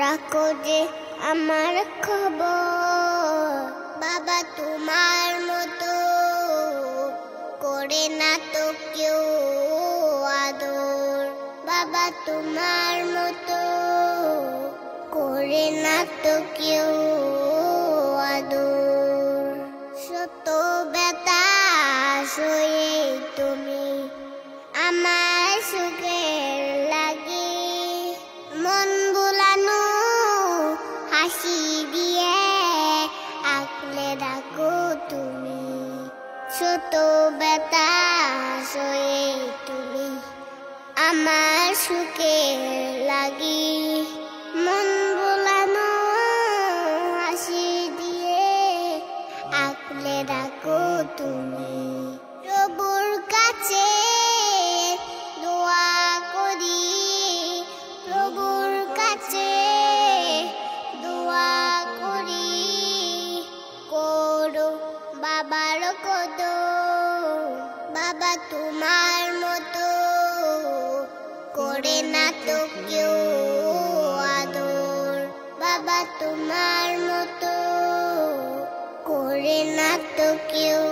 রাখো যে আমার খবর। বাবা তোমার মতো করে না তো কেউ আদর। বাবা তোমার মতো করে না তো কেউ আদর। শত ব্যথা সয়ে তুমি আমার সুখের লাগে। মন ভুলানো হাসি দিয়ে আঁকলে রাখো তুমি। শত ব্যথা সয়ে তুমি আমার সুখের লাগি। মন ভোলানো হাসি দিয়ে আঁকলে রাখো তুমি। প্রভুর কাছে দোয়া করি, প্রভুর কাছে দোয়া করি। করো বাবার কদর। বাবা তোমার মতো করে না তো কেউ আদর। বাবা তোমার মতো করে না তো কেউ